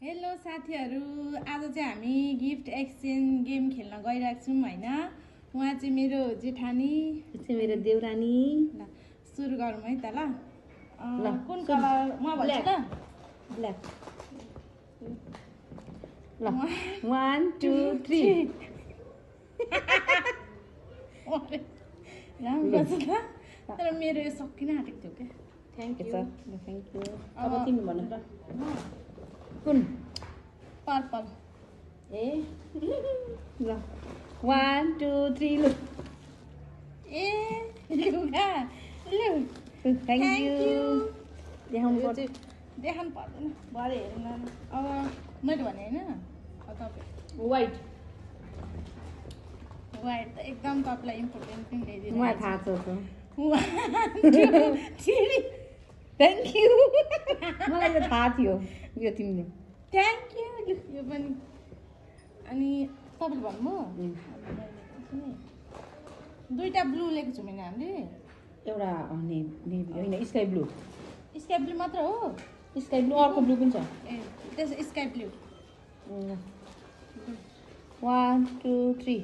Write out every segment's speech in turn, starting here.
Hello साथीहरू, आज चाहिँ हामी गिफ्ट एक्सचेन्ज गेम खेल्न गइरहेको छौँ हैन। उहाँ चाहिँ मेरो जेठानी, चाहिँ मेरो देउरानी। ल सुरु गरौँ है त ल। कुन कलर म भन्छु ल? ब्ल्याक। ल 1 2 3 राम्रो छ ल। तर मेरो यो सकिन आँटेको थियो क्या। Thank you sir. Thank you. अब तिमी भन्नु त कुन? पर्पल। ए ल 1 2 3 लु। ए लुगा लु। Thank you. देखाउनु पर्छ। देखाउनु पर्दैन, भरे हेर्नु न। अब मैले भने होइन, अब तपाईँ वाइट। वाइट त एकदम तपाईँलाई इम्पोर्टेन्ट पनि ल्याइदिनु। मलाई थाहा छ। 1 2 3 थ्याङ्क यू। मलाई त थाहा थियो यो तिमीले। Thank you. यो पनि अनि तपाईँले भन्नु दुईवटा ब्लू लिएको छौँ होइन हामीले। एउटा नेभी होइन, स्काई ब्लू। स्काई ब्लू मात्र हो? स्काई ब्लू, अर्को ब्लू पनि छ। ए त्यसो स्काई ब्लू। 1 2 3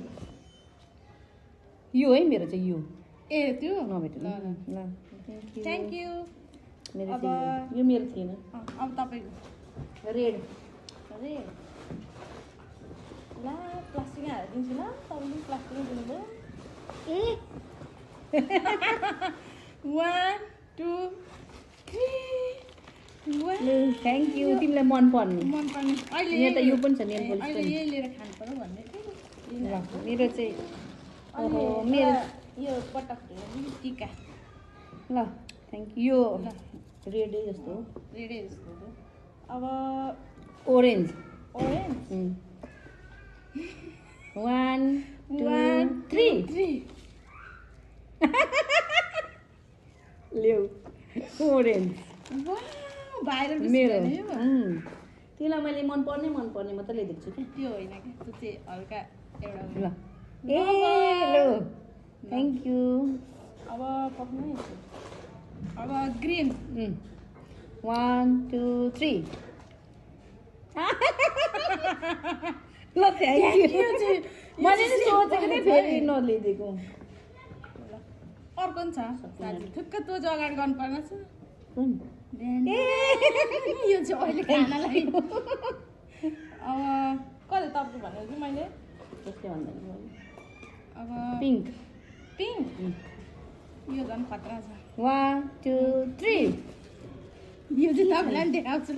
यो है मेरो चाहिँ यो। ए त्यो नभेट्नु ल। Thank you. मेरो अब चाहिँ यो मेरो थिएन। अब तपाईँको रेड। रेड। ला प्लास्टिक हालेर दिन्छु ल, तपाईँले प्लास्टिक दिनुभयो। ए 1 2 3 थ्याङ्क यू। तिमीलाई मनपर्ने मनपर्ने अहिले यहाँ त यो पनि छ नेल पोलिस अहिले पनि। यही लिएर खानु पर्यो भन्दै थियो। ल मेरो चाहिँ ओहो मेरो यो पटक टिका। ल थ्याङ्क यू। यो रेडै जस्तो हो। रेडै जस्तो हो। अब ओरेन्ज। ओरेन्ज। 1 2 3 ल्याउ ओरेन्ज। वाउ भाइरल मेरो बिस्कुट तिमीलाई मैले मनपर्ने मात्रै ल्याइदिएको छु कि त्यो होइन कि त्यो चाहिँ हल्का एउटा। ल ए लो थ्याङ्क यू। अब पक्नु है। अब ग्रिन। 1 2 3 ल थ्याङ्क यू। मैले नि सोचेको थिएँ फेरि नलिदिएको। अर्को पनि छ साथी, ठुक्क त्यो चाहिँ अगाडि गर्नुपर्ने छ। कुन? यो चाहिँ अहिले खानालाई। अब कहिले तपाईँ भनेको कि मैले त्यस्तै भन्दैन। अब पिङ्क। पिङ्क। यो झन् खतरा छ। 1 2 3 यो चाहिँ तपाईँलाई पनि देखाउँछु ल।